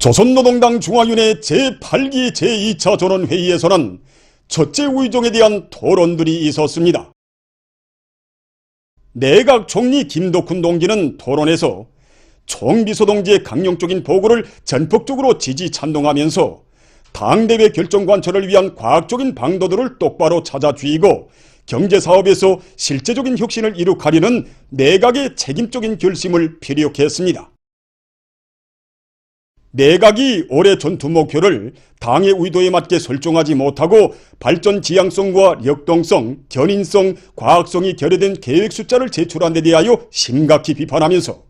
조선노동당 중화위원회 제8기 제2차 전원회의에서는 첫째 의종에 대한 토론들이 있었습니다. 내각 총리 김덕훈 동지는 토론에서 총비서 동지의 강령적인 보고를 전폭적으로 지지 찬동하면서 당대회 결정 관철을 위한 과학적인 방도들을 똑바로 찾아 쥐고 경제사업에서 실제적인 혁신을 이룩하려는 내각의 책임적인 결심을 피력했습니다. 내각이 올해 전투 목표를 당의 의도에 맞게 설정하지 못하고 발전 지향성과 역동성, 견인성, 과학성이 결여된 계획 숫자를 제출한 데 대하여 심각히 비판하면서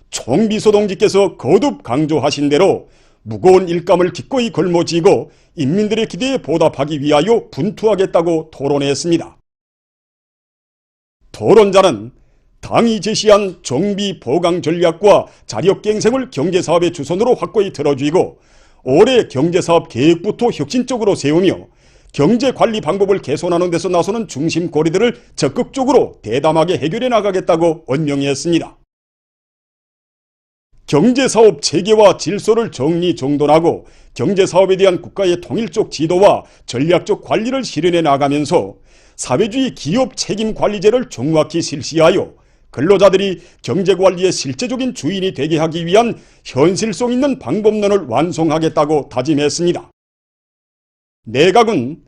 총비서 동지께서 거듭 강조하신 대로 무거운 일감을 기꺼이 걸머쥐고 인민들의 기대에 보답하기 위하여 분투하겠다고 토론했습니다. 토론자는 당이 제시한 정비 보강 전략과 자력갱생을 경제사업의 주선으로 확고히 들어주이고 올해 경제사업 계획부터 혁신적으로 세우며 경제관리 방법을 개선하는 데서 나서는 중심 고리들을 적극적으로 대담하게 해결해 나가겠다고 언명했습니다. 경제사업 체계와 질서를 정리정돈하고 경제사업에 대한 국가의 통일적 지도와 전략적 관리를 실현해 나가면서 사회주의 기업 책임관리제를 정확히 실시하여 근로자들이 경제관리의 실제적인 주인이 되게 하기 위한 현실성 있는 방법론을 완성하겠다고 다짐했습니다. 내각은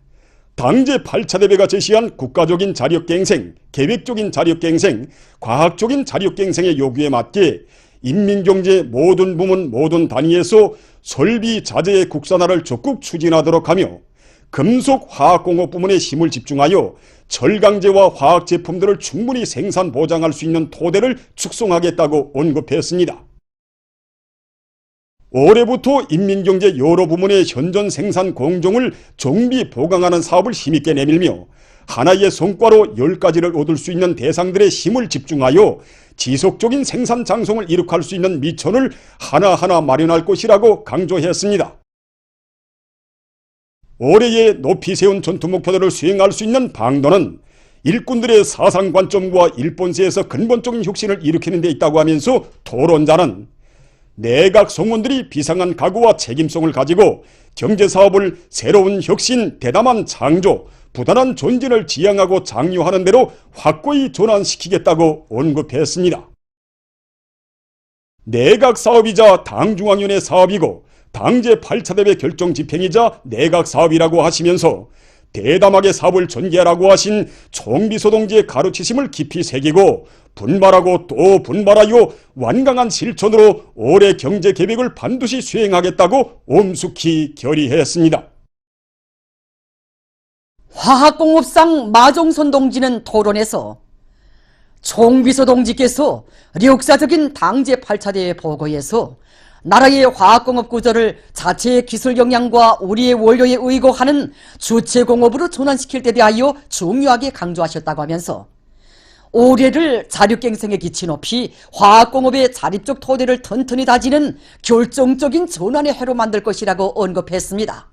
당제 8차 대회가 제시한 국가적인 자력갱생, 계획적인 자력갱생, 과학적인 자력갱생의 요구에 맞게 인민경제 모든 부문 모든 단위에서 설비 자재의 국산화를 적극 추진하도록 하며 금속 화학공업 부문에 힘을 집중하여 철강제와 화학제품들을 충분히 생산 보장할 수 있는 토대를 축성하겠다고 언급했습니다. 올해부터 인민경제 여러 부문의 현존 생산 공정을 정비 보강하는 사업을 힘있게 내밀며 하나의 성과로 10가지를 얻을 수 있는 대상들의 힘을 집중하여 지속적인 생산 장성을 이룩할 수 있는 미천을 하나하나 마련할 것이라고 강조했습니다. 올해에 높이 세운 전투 목표들을 수행할 수 있는 방도는 일꾼들의 사상관점과 일본세에서 근본적인 혁신을 일으키는 데 있다고 하면서 토론자는 내각 성원들이 비상한 각오와 책임성을 가지고 경제사업을 새로운 혁신, 대담한 창조, 부단한 전진을 지향하고 장려하는 대로 확고히 전환시키겠다고 언급했습니다. 내각 사업이자 당중앙위원회 사업이고 당 제8차 대회 결정 집행이자 내각 사업이라고 하시면서 대담하게 사업을 전개하라고 하신 총비서 동지의 가르치심을 깊이 새기고 분발하고 또 분발하여 완강한 실천으로 올해 경제계획을 반드시 수행하겠다고 엄숙히 결의했습니다. 화학공업상 마종선 동지는 토론에서 총비서 동지께서 역사적인 당 제8차 대회 보고에서 나라의 화학공업 구조를 자체의 기술 역량과 우리의 원료에 의거하는 주체공업으로 전환시킬 데 대하여 중요하게 강조하셨다고 하면서 올해를 자력갱생의 기치 높이 화학공업의 자립적 토대를 튼튼히 다지는 결정적인 전환의 해로 만들 것이라고 언급했습니다.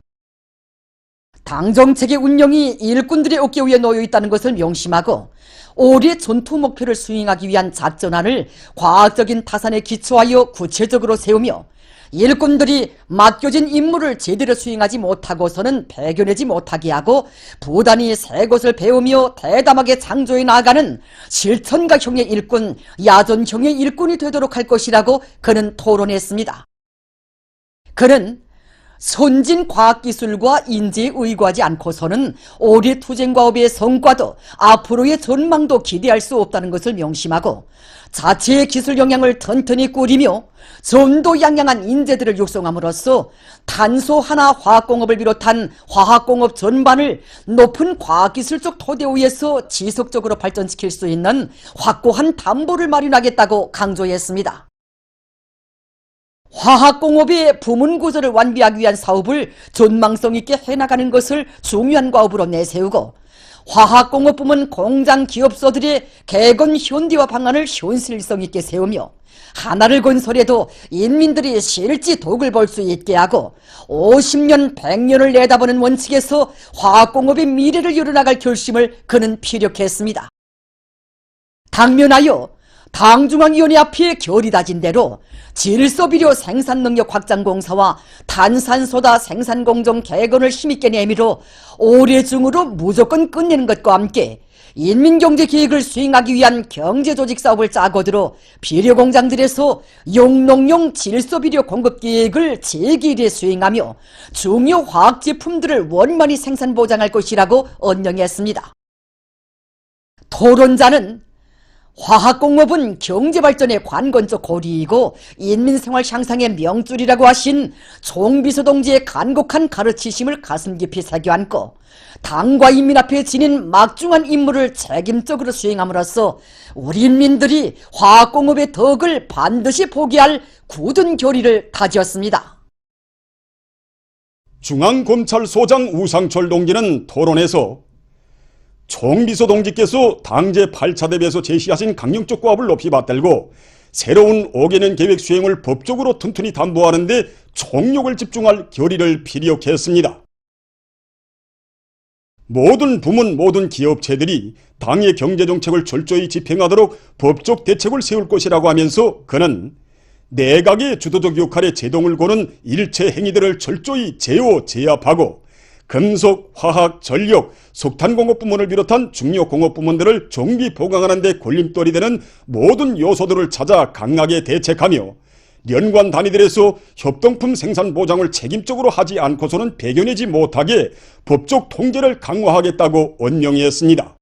당 정책의 운영이 일꾼들의 어깨 위에 놓여 있다는 것을 명심하고 올해 전투 목표를 수행하기 위한 작전안을 과학적인 타산에 기초하여 구체적으로 세우며 일꾼들이 맡겨진 임무를 제대로 수행하지 못하고서는 배겨내지 못하게 하고 부단히 새 것을 배우며 대담하게 창조해 나아가는 실천가형의 일꾼, 야전형의 일꾼이 되도록 할 것이라고 그는 토론했습니다. 그는 선진 과학기술과 인재에 의거하지 않고서는 올해 투쟁과업의 성과도 앞으로의 전망도 기대할 수 없다는 것을 명심하고 자체의 기술 역량을 튼튼히 꾸리며 점도 양양한 인재들을 육성함으로써 탄소 하나 화학공업을 비롯한 화학공업 전반을 높은 과학기술적 토대 위에서 지속적으로 발전시킬 수 있는 확고한 담보를 마련하겠다고 강조했습니다. 화학공업의 부문 구조를 완비하기 위한 사업을 전망성 있게 해나가는 것을 중요한 과업으로 내세우고 화학공업 부문 공장 기업소들의 개건 현대화 방안을 현실성 있게 세우며 하나를 건설해도 인민들이 실지 덕을 볼 수 있게 하고 50년, 100년을 내다보는 원칙에서 화학공업의 미래를 이뤄나갈 결심을 그는 피력했습니다. 당면하여 당중앙위원회 앞에 결의 다진 대로 질소비료 생산능력 확장공사와 탄산소다 생산공정 개건을 힘있게 내밀어 올해 중으로 무조건 끝내는 것과 함께 인민경제계획을 수행하기 위한 경제조직사업을 짜고 들어 비료공장들에서 용농용 질소비료 공급계획을 제1회 수행하며 중요 화학제품들을 원만히 생산 보장할 것이라고 언명했습니다. 토론자는 화학공업은 경제발전의 관건적 고리이고 인민생활 향상의 명줄이라고 하신 종비서 동지의 간곡한 가르치심을 가슴 깊이 새겨안고 당과 인민 앞에 지닌 막중한 임무를 책임적으로 수행함으로써 우리 인민들이 화학공업의 덕을 반드시 보게 할 굳은 결의를 다지었습니다. 중앙검찰소장 우상철 동지는 토론에서 총비서 동지께서 당제 8차 대회에서 제시하신 강령적 고압을 높이 받들고 새로운 5개년 계획 수행을 법적으로 튼튼히 담보하는 데 총력을 집중할 결의를 피력했습니다. 모든 부문, 모든 기업체들이 당의 경제정책을 철저히 집행하도록 법적 대책을 세울 것이라고 하면서 그는 내각의 주도적 역할에 제동을 거는 일체 행위들을 철저히 제어, 제압하고 금속, 화학, 전력, 석탄공업 부문을 비롯한 중요 공업 부문들을 정비 보강하는 데 걸림돌이 되는 모든 요소들을 찾아 강하게 대책하며 연관 단위들에서 협동품 생산 보장을 책임적으로 하지 않고서는 배겨내지 못하게 법적 통제를 강화하겠다고 언명했습니다.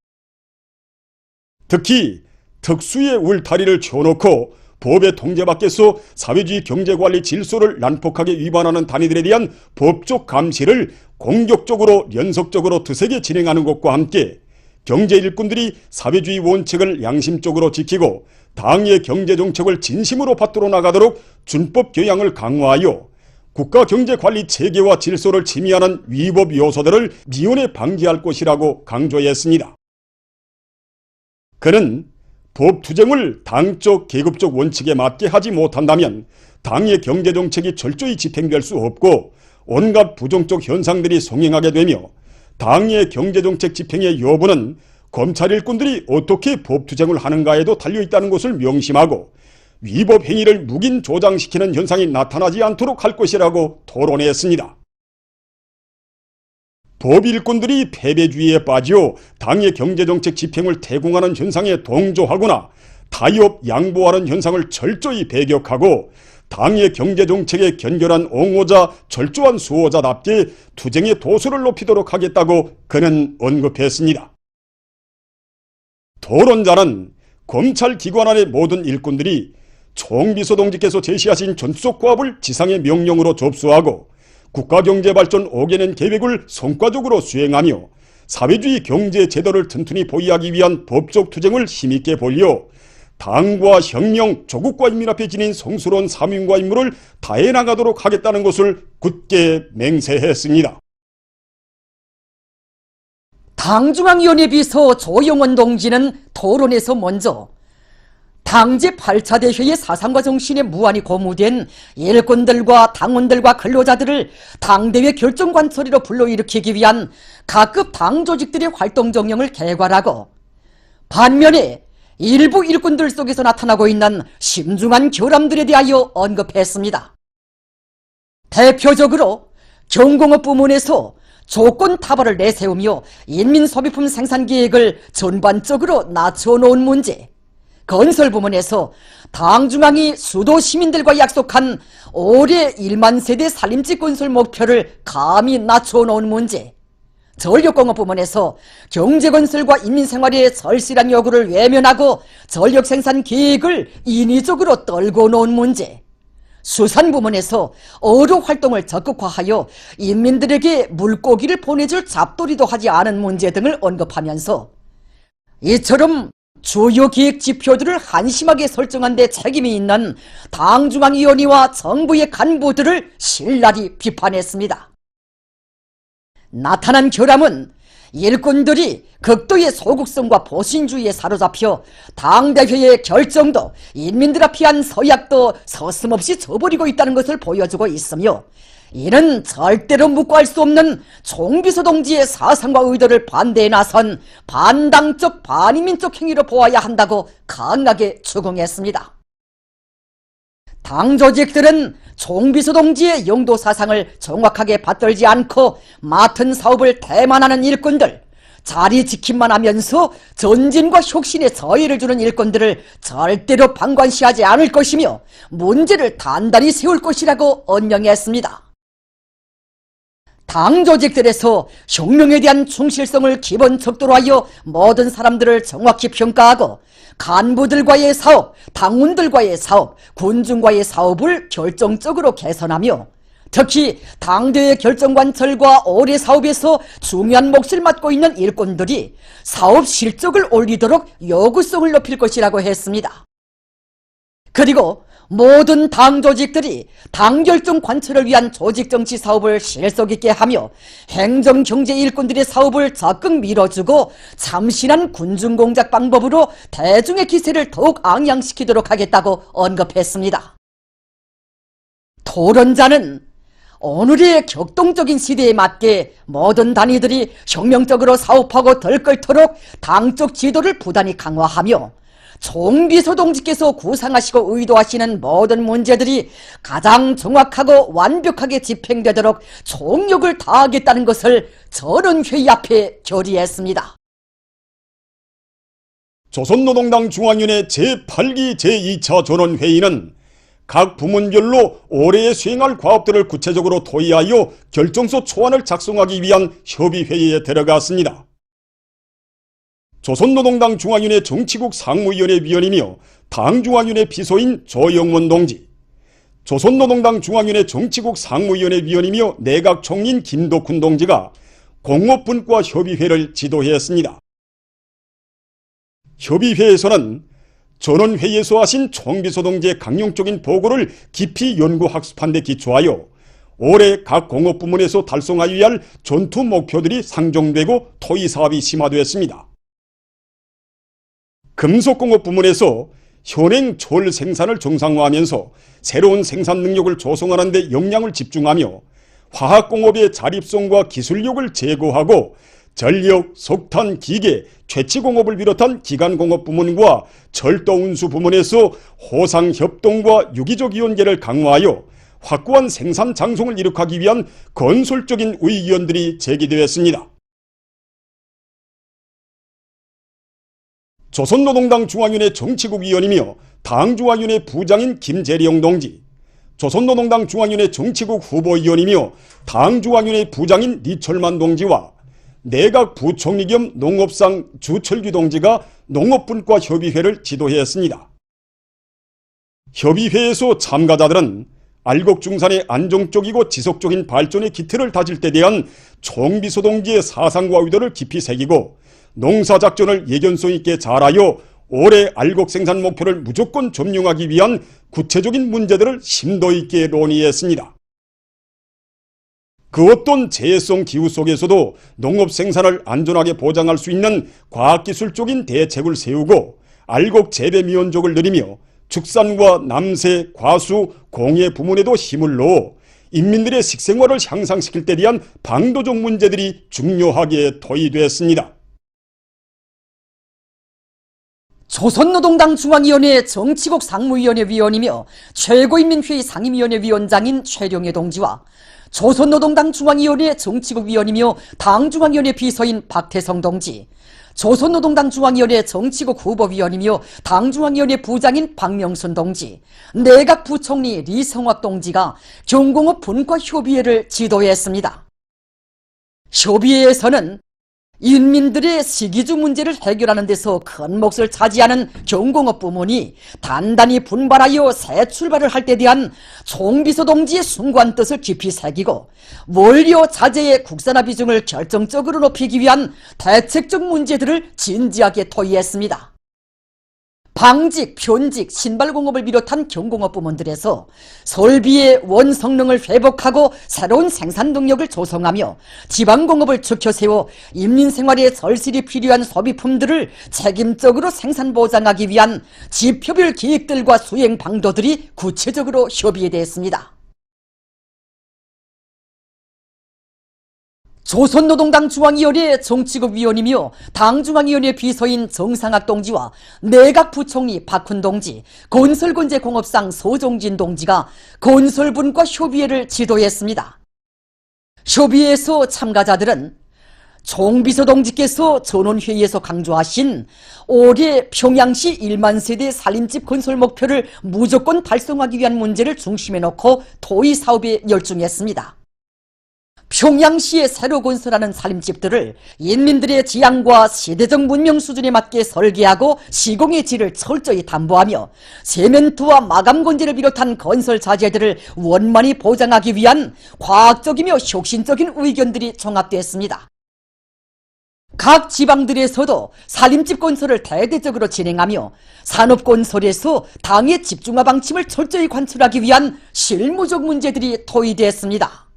특히 특수의 울타리를 쳐놓고 법의 통제 밖에서 사회주의 경제관리 질서를 난폭하게 위반하는 단위들에 대한 법적 감시를 공격적으로 연속적으로 드세게 진행하는 것과 함께 경제 일꾼들이 사회주의 원칙을 양심적으로 지키고 당의 경제정책을 진심으로 받들어 나가도록 준법 교양을 강화하여 국가경제관리 체계와 질서를 침해하는 위법 요소들을 미연에 방지할 것이라고 강조했습니다. 그는 법 투쟁을 당적, 계급적 원칙에 맞게 하지 못한다면 당의 경제정책이 철저히 집행될 수 없고 온갖 부정적 현상들이 성행하게 되며 당의 경제정책 집행의 여부는 검찰 일꾼들이 어떻게 법 투쟁을 하는가에도 달려있다는 것을 명심하고 위법 행위를 묵인 조장시키는 현상이 나타나지 않도록 할 것이라고 토론했습니다. 법 일꾼들이 패배주의에 빠져 당의 경제정책 집행을 태공하는 현상에 동조하거나 타협, 양보하는 현상을 철저히 배격하고 당의 경제정책에 견결한 옹호자, 철저한 수호자답게 투쟁의 도수를 높이도록 하겠다고 그는 언급했습니다. 토론자는 검찰기관 안의 모든 일꾼들이 총비서 동지께서 제시하신 전투적 고압을 지상의 명령으로 접수하고 국가경제발전 5개년 계획을 성과적으로 수행하며 사회주의 경제 제도를 튼튼히 보위하기 위한 법적 투쟁을 힘있게 벌여 당과 혁명, 조국과 인민 앞에 지닌 성스러운 사명과 임무를 다해 나가도록 하겠다는 것을 굳게 맹세했습니다. 당중앙위원회 비서 조영원 동지는 토론에서 먼저 당제 8차 대회의 사상과 정신에 무한히 고무된 일꾼들과 당원들과 근로자들을 당대회 결정관 처리로 불러일으키기 위한 각급 당 조직들의 활동 정령을 개괄하고 반면에 일부 일꾼들 속에서 나타나고 있는 심중한 결함들에 대하여 언급했습니다. 대표적으로 경공업 부문에서 조건 타발을 내세우며 인민소비품 생산계획을 전반적으로 낮춰놓은 문제, 건설 부문에서 당중앙이 수도 시민들과 약속한 올해 1만 세대 살림집 건설 목표를 감히 낮춰놓은 문제, 전력공업 부문에서 경제건설과 인민생활의 절실한 요구를 외면하고 전력생산 계획을 인위적으로 떨고 놓은 문제, 수산 부문에서 어로 활동을 적극화하여 인민들에게 물고기를 보내줄 잡돌이도 하지 않은 문제 등을 언급하면서 이처럼 주요 계획 지표들을 한심하게 설정한 데 책임이 있는 당중앙위원회와 정부의 간부들을 신랄히 비판했습니다. 나타난 결함은 일꾼들이 극도의 소극성과 보신주의에 사로잡혀 당대회의 결정도 인민들 앞에 한 서약도 서슴없이 저버리고 있다는 것을 보여주고 있으며 이는 절대로 묵과할 수 없는 총비서 동지의 사상과 의도를 반대에 나선 반당적 반인민적 행위로 보아야 한다고 강하게 추궁했습니다. 당 조직들은 총비서 동지의 영도 사상을 정확하게 받들지 않고 맡은 사업을 대만하는 일꾼들, 자리 지킴만 하면서 전진과 혁신에 저해를 주는 일꾼들을 절대로 방관시하지 않을 것이며 문제를 단단히 세울 것이라고 언명했습니다. 당 조직들에서 혁명에 대한 충실성을 기본 척도로 하여 모든 사람들을 정확히 평가하고 간부들과의 사업, 당원들과의 사업, 군중과의 사업을 결정적으로 개선하며 특히 당대의 결정관철과 올해 사업에서 중요한 몫을 맡고 있는 일꾼들이 사업 실적을 올리도록 요구성을 높일 것이라고 했습니다. 그리고 모든 당 조직들이 당 결정 관철을 위한 조직 정치 사업을 실속 있게 하며 행정 경제 일꾼들의 사업을 적극 밀어주고 참신한 군중 공작 방법으로 대중의 기세를 더욱 앙양시키도록 하겠다고 언급했습니다. 토론자는 오늘의 격동적인 시대에 맞게 모든 단위들이 혁명적으로 사업하고 덜끓도록 당적 지도를 부단히 강화하며 총비서 동지께서 구상하시고 의도하시는 모든 문제들이 가장 정확하고 완벽하게 집행되도록 총력을 다하겠다는 것을 전원회의 앞에 결의했습니다. 조선노동당 중앙위원회 제8기 제2차 전원회의는 각 부문별로 올해 수행할 과업들을 구체적으로 토의하여 결정서 초안을 작성하기 위한 협의회의에 들어갔습니다. 조선노동당 중앙위원회 정치국 상무위원회 위원이며 당중앙위원회 비서인 조영원 동지, 조선노동당 중앙위원회 정치국 상무위원회 위원이며 내각총리인 김덕훈 동지가 공업분과 협의회를 지도했습니다. 협의회에서는 전원회의에서 하신 총비서 동지의 강령적인 보고를 깊이 연구학습한 데 기초하여 올해 각 공업부문에서 달성하여야 할 전투 목표들이 상정되고 토의 사업이 심화되었습니다. 금속공업 부문에서 현행 철 생산을 정상화하면서 새로운 생산 능력을 조성하는 데 역량을 집중하며 화학공업의 자립성과 기술력을 제고하고 전력, 석탄, 기계, 채취공업을 비롯한 기간공업 부문과 철도운수 부문에서 호상협동과 유기적 이원계를 강화하여 확고한 생산 장성을 이룩하기 위한 건설적인 의견들이 제기되었습니다. 조선노동당 중앙위원회 정치국 위원이며 당중앙위원회 부장인 김재령 동지, 조선노동당 중앙위원회 정치국 후보위원이며 당중앙위원회 부장인 리철만 동지와 내각 부총리 겸 농업상 주철규 동지가 농업분과 협의회를 지도했습니다. 협의회에서 참가자들은 알곡중산의 안정적이고 지속적인 발전의 기틀을 다질 때 대한 총비서 동지의 사상과 의도를 깊이 새기고 농사작전을 예견성 있게 잘하여 올해 알곡 생산 목표를 무조건 점령하기 위한 구체적인 문제들을 심도 있게 논의했습니다. 그 어떤 재해성 기후 속에서도 농업 생산을 안전하게 보장할 수 있는 과학기술적인 대책을 세우고 알곡 재배 미원족을 늘리며 축산과 남새, 과수, 공예 부문에도 힘을 넣어 인민들의 식생활을 향상시킬 때 대한 방도적 문제들이 중요하게 토의됐습니다. 조선노동당 중앙위원회 정치국 상무위원회 위원이며 최고인민회의 상임위원회 위원장인 최룡해 동지와 조선노동당 중앙위원회 정치국 위원이며 당중앙위원회 비서인 박태성 동지, 조선노동당 중앙위원회 정치국 후보위원이며 당중앙위원회 부장인 박명순 동지, 내각 부총리 리성학 동지가 경공업 분과 협의회를 지도했습니다. 협의회에서는 인민들의 식이주 문제를 해결하는 데서 큰 몫을 차지하는 경공업 부문이 단단히 분발하여 새 출발을 할 때 대한 총비서 동지의 숭고한 뜻을 깊이 새기고 원료 자재의 국산화 비중을 결정적으로 높이기 위한 대책적 문제들을 진지하게 토의했습니다. 방직, 편직, 신발공업을 비롯한 경공업 부문들에서 설비의 원성능을 회복하고 새로운 생산 능력을 조성하며 지방공업을 지켜세워 인민생활에 절실히 필요한 소비품들을 책임적으로 생산 보장하기 위한 지표별 계획들과 수행 방도들이 구체적으로 협의에 됐습니다. 조선노동당 중앙위원회 정치급위원이며 당중앙위원회 비서인 정상학 동지와 내각부총리 박훈 동지, 건설건재공업상 소종진 동지가 건설분과 협의회를 지도했습니다. 협의회에서 참가자들은 총비서 동지께서 전원회의에서 강조하신 올해 평양시 1만 세대 살림집 건설 목표를 무조건 달성하기 위한 문제를 중심에 놓고 토의 사업에 열중했습니다. 평양시에 새로 건설하는 살림집들을 인민들의 지향과 세대적 문명 수준에 맞게 설계하고 시공의 질을 철저히 담보하며 세멘트와 마감 건재를 비롯한 건설 자재들을 원만히 보장하기 위한 과학적이며 혁신적인 의견들이 종합됐습니다. 각 지방들에서도 살림집 건설을 대대적으로 진행하며 산업건설에서 당의 집중화 방침을 철저히 관철하기 위한 실무적 문제들이 토의됐습니다.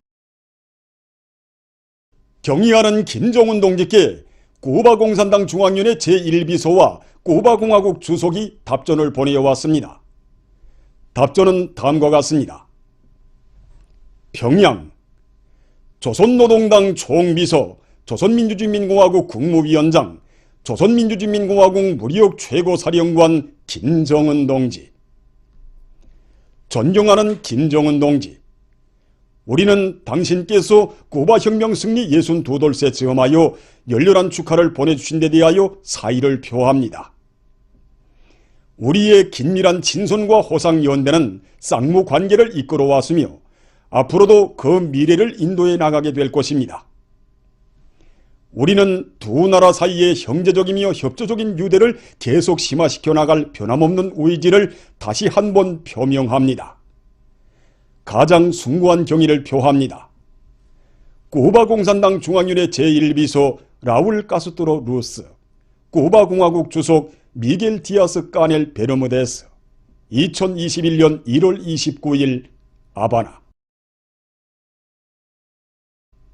경의하는 김정은 동지께 쿠바공산당 중앙위원회 제1비서와 쿠바공화국 주석이 답전을 보내왔습니다. 답전은 다음과 같습니다. 평양 조선노동당 총비서, 조선민주주의민공화국 국무위원장, 조선민주주의민공화국 무력 최고사령관 김정은 동지. 존경하는 김정은 동지, 우리는 당신께서 쿠바 혁명 승리 62돌째 즈음하여 열렬한 축하를 보내주신 데 대하여 사의를 표합니다. 우리의 긴밀한 친손과 호상 연대는 쌍무 관계를 이끌어왔으며 앞으로도 그 미래를 인도해 나가게 될 것입니다. 우리는 두 나라 사이의 형제적이며 협조적인 유대를 계속 심화시켜 나갈 변함없는 의지를 다시 한번 표명합니다. 가장 숭고한 경의를 표합니다. 쿠바공산당 중앙위원회 제1비서 라울 카스트로 루스, 쿠바공화국 주석 미겔 디아스 까넬 베르무데스. 2021년 1월 29일 아바나.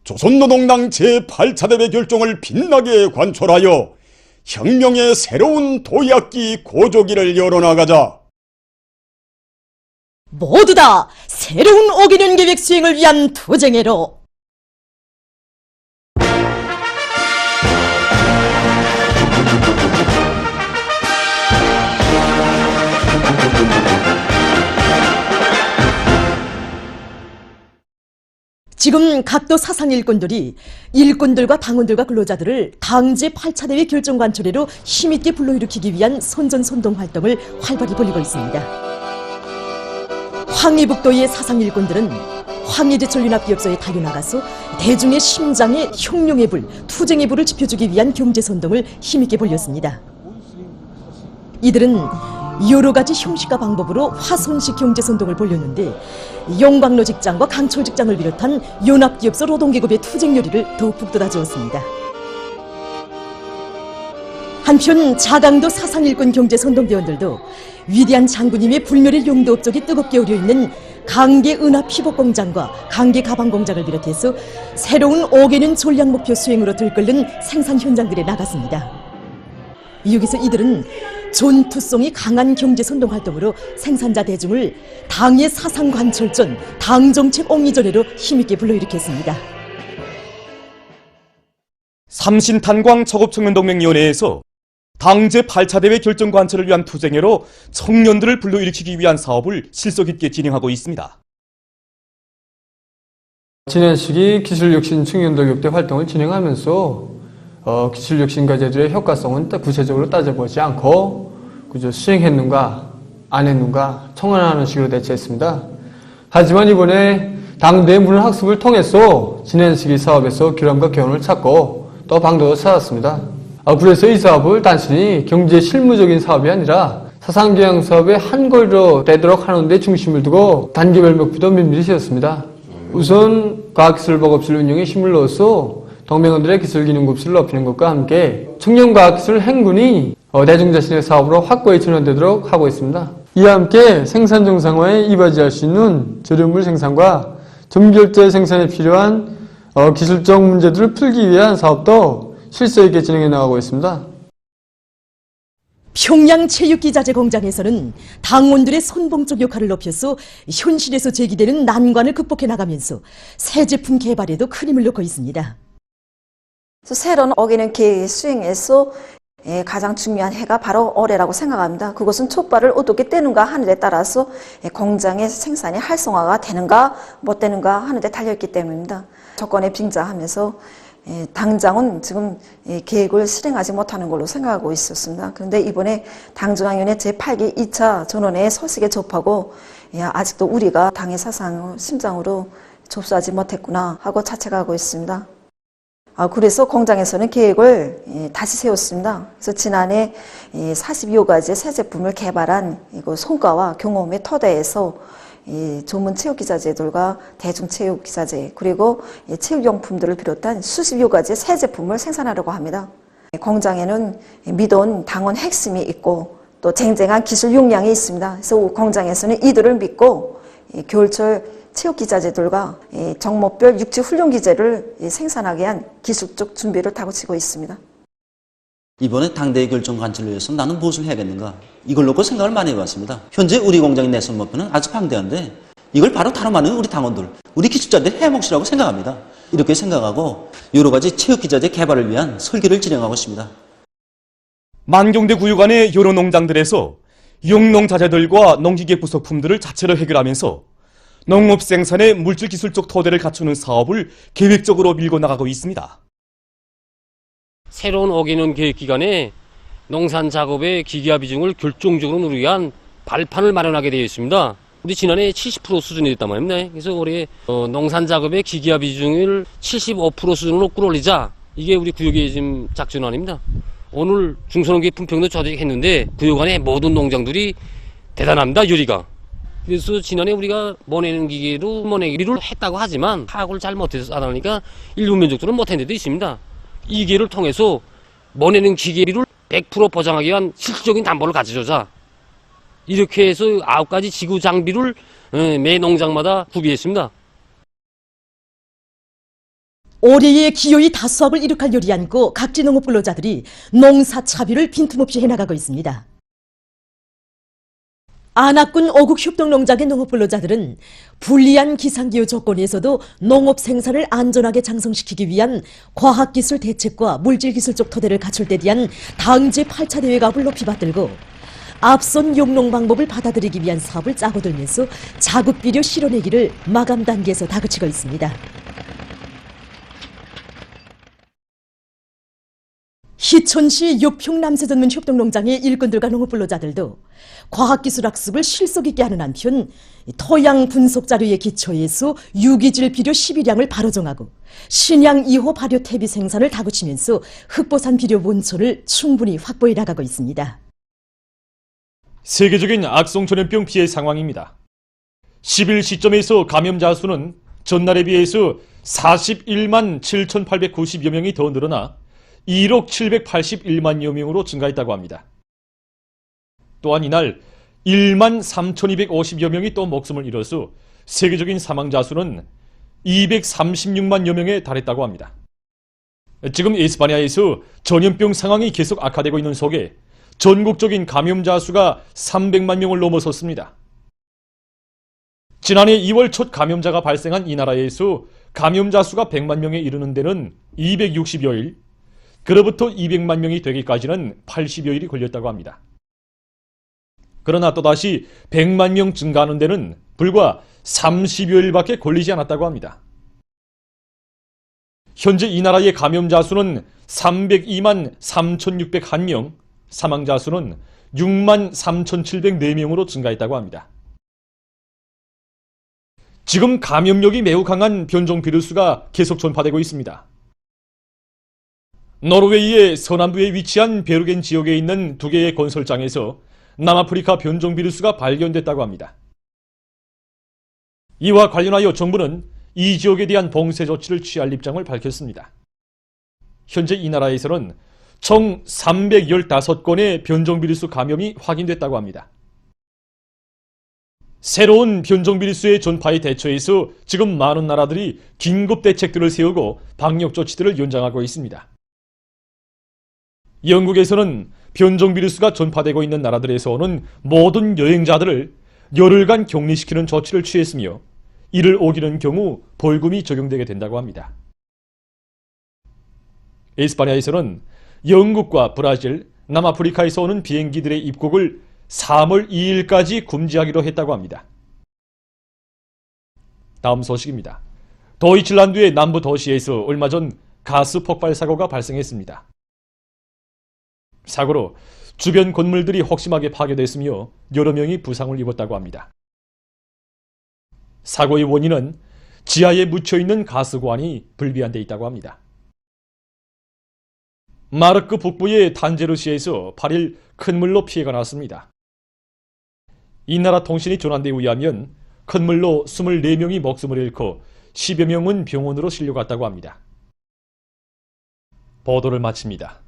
조선노동당 제8차 대회 결정을 빛나게 관철하여 혁명의 새로운 도약기 고조기를 열어나가자. 모두 다 새로운 5개년 계획 수행을 위한 투쟁회로 지금 각도 사상 일꾼들이 일꾼들과 당원들과 근로자들을 당 제8차 대회 결정 관철회로 힘있게 불러일으키기 위한 선전선동 활동을 활발히 벌이고 있습니다. 황해북도의 사상 일꾼들은 황해제철연합기업소에 달려나가서 대중의 심장에 혁명의 불, 투쟁의 불을 지펴주기 위한 경제선동을 힘있게 벌였습니다. 이들은 여러 가지 형식과 방법으로 화손식 경제선동을 벌였는데 용광로 직장과 강철 직장을 비롯한 연합기업소 노동계급의 투쟁열의를 더욱 북돋아주었습니다. 한편 자강도 사상일꾼 경제선동대원들도 위대한 장군님의 불멸의 용도 업적이 뜨겁게 우려있는 강계 은하 피복공장과 강계 가방공장을 비롯해서 새로운 5개년 전략목표 수행으로 들끓는 생산 현장들에 나갔습니다. 여기서 이들은 전투성이 강한 경제선동 활동으로 생산자 대중을 당의 사상관철전, 당정책 옹이전회로 힘있게 불러일으켰습니다. 삼신탄광작업청년동맹위원회에서 당 제8차 대회 결정 관철을 위한 투쟁회로 청년들을 불러일으키기 위한 사업을 실속 있게 진행하고 있습니다. 지난 시기 기술혁신 청년도교육대 활동을 진행하면서 기술혁신 과제들의 효과성은 구체적으로 따져보지 않고 그저 수행했는가 안 했는가 청원하는 식으로 대처했습니다. 하지만 이번에 당대의 문헌학습을 통해서 지난 시기 사업에서 결함과 교훈을 찾고 또 방도도 찾았습니다. 그래서 이 사업을 단순히 경제 실무적인 사업이 아니라 사상교양 사업의 한 골로 되도록 하는 데 중심을 두고 단계별 목표도 면밀히 세웠습니다. 우선 과학기술버겁실 운영에 힘을 넣어서 동맹원들의 기술기능급수를 높이는 것과 함께 청년과학기술 행군이 대중자신의 사업으로 확고히 전환되도록 하고 있습니다. 이와 함께 생산 정상화에 이바지할 수 있는 저렴물 생산과 점결제 생산에 필요한 기술적 문제들을 풀기 위한 사업도 실속 있게 진행해 나가고 있습니다. 평양 체육기자재 공장에서는 당원들의 선봉적 역할을 높여서 현실에서 제기되는 난관을 극복해 나가면서 새 제품 개발에도 큰 힘을 넣고 있습니다. 그래서 세로는 어기는 계획의 수행에서 가장 중요한 해가 바로 올해라고 생각합니다. 그것은 촉발을 어떻게 떼는가 하는 데 따라서 공장의 생산이 활성화가 되는가 못 되는가 하는 데 달려있기 때문입니다. 조건에 빙자하면서 당장은 지금 계획을 실행하지 못하는 걸로 생각하고 있었습니다. 그런데 이번에 당중앙위원회 제8기 2차 전원회 소식에 접하고 아직도 우리가 당의 사상을 심장으로 접수하지 못했구나 하고 자책하고 있습니다. 그래서 공장에서는 계획을 다시 세웠습니다. 그래서 지난해 42가지의 새 제품을 개발한 성과와 경험의 토대에서 전문 체육기자재들과 대중체육기자재 그리고 체육용품들을 비롯한 수십여 가지의 새 제품을 생산하려고 합니다. 공장에는 믿어온 당원 핵심이 있고 또 쟁쟁한 기술 역량이 있습니다. 그래서 공장에서는 이들을 믿고 겨울철 체육기자재들과 정목별 육지훈련기재를 생산하기 위한 기술적 준비를 다고치고 있습니다. 이번에 당대의 결정 관철을 위해서 나는 무엇을 해야겠는가? 이걸 놓고 생각을 많이 해봤습니다. 현재 우리 공장의 내선 목표는 아주 방대한데 이걸 바로 다뤄마는 우리 당원들, 우리 기술자들의 해몫이라고 생각합니다. 이렇게 생각하고 여러 가지 체육기자재 개발을 위한 설계를 진행하고 있습니다. 만경대 구역 안의 여러 농장들에서 육농자재들과 농기계 부속품들을 자체로 해결하면서 농업 생산의 물질 기술적 토대를 갖추는 사업을 계획적으로 밀고 나가고 있습니다. 새로운 어기는 계획 기간에 농산 작업의 기계화 비중을 결정적으로 누리기 위한 발판을 마련하게 되어 있습니다. 우리 지난해 70% 수준이 됐단 말입니다. 그래서 올해 농산 작업의 기계화 비중을 75% 수준으로 끌어올리자. 이게 우리 구역의 지금 작전안입니다. 오늘 중소농기 품평도 조직했는데 구역 안에 모든 농장들이 대단합니다. 요리가. 그래서 지난해 우리가 모내는 기계로 모내기를 했다고 하지만 파악을 잘 못해서 안 하니까 일부 면적들은 못한 데도 있습니다. 이 기회를 통해서 모내는 기계를 100% 보장하기 위한 실질적인 담보를 가져주자. 이렇게 해서 9가지 지구 장비를 매 농장마다 구비했습니다. 올해의 기호의 다수업을 이룩할 요리 안고 각지 농업 근로자들이 농사 차비를 빈틈없이 해나가고 있습니다. 안압군 어국 협동농장의 농업 근로자들은 불리한 기상기후 조건에서도 농업 생산을 안전하게 장성시키기 위한 과학기술 대책과 물질기술적 토대를 갖출 데 대한 당제 8차 대회갑을 높이 받들고 앞선 용농 방법을 받아들이기 위한 사업을 짜고 들면서 자국비료 실현하기를 마감 단계에서 다그치고 있습니다. 희천시 육평 남세전문 협동농장의 일꾼들과 농업 근로자들도 과학기술 학습을 실속 있게 하는 한편 토양 분석 자료에 기초해서 유기질 비료 11양을 바로 정하고 신양 2호 발효 퇴비 생산을 다그치면서 흑보산 비료 원천을 충분히 확보해 나가고 있습니다. 세계적인 악성 전염병 피해 상황입니다. 10일 시점에서 감염자 수는 전날에 비해서 41만 7,890여 명이 더 늘어나 1억 781만여 명으로 증가했다고 합니다. 또한 이날 1만 3,250여 명이 또 목숨을 잃어서 세계적인 사망자 수는 236만여 명에 달했다고 합니다. 지금 에스파냐에서 전염병 상황이 계속 악화되고 있는 속에 전국적인 감염자 수가 300만 명을 넘어섰습니다. 지난해 2월 첫 감염자가 발생한 이 나라에서 감염자 수가 100만 명에 이르는 데는 260여일, 그로부터 200만 명이 되기까지는 80여일이 걸렸다고 합니다. 그러나 또다시 100만 명 증가하는 데는 불과 30여일밖에 걸리지 않았다고 합니다. 현재 이 나라의 감염자 수는 302만 3,601명, 사망자 수는 6만 3,704명으로 증가했다고 합니다. 지금 감염력이 매우 강한 변종 비루스가 계속 전파되고 있습니다. 노르웨이의 서남부에 위치한 베르겐 지역에 있는 2개의 건설장에서 남아프리카 변종 비루스가 발견됐다고 합니다. 이와 관련하여 정부는 이 지역에 대한 봉쇄 조치를 취할 입장을 밝혔습니다. 현재 이 나라에서는 총 315건의 변종 비루스 감염이 확인됐다고 합니다. 새로운 변종 비루스의 전파에 대처해서 지금 많은 나라들이 긴급 대책들을 세우고 방역 조치들을 연장하고 있습니다. 영국에서는 변종 비루스가 전파되고 있는 나라들에서 오는 모든 여행자들을 열흘간 격리시키는 조치를 취했으며 이를 어기는 경우 벌금이 적용되게 된다고 합니다. 에스파냐에서는 영국과 브라질, 남아프리카에서 오는 비행기들의 입국을 3월 2일까지 금지하기로 했다고 합니다. 다음 소식입니다. 도이칠란드의 남부 도시에서 얼마 전 가스 폭발 사고가 발생했습니다. 사고로 주변 건물들이 혹심하게 파괴됐으며 여러 명이 부상을 입었다고 합니다. 사고의 원인은 지하에 묻혀있는 가스관이 불비한 데 있다고 합니다. 마르크 북부의 탄제르시에서 8일 큰 물로 피해가 났습니다. 이 나라 통신이 전한 데 의하면 큰 물로 24명이 목숨을 잃고 10여 명은 병원으로 실려갔다고 합니다. 보도를 마칩니다.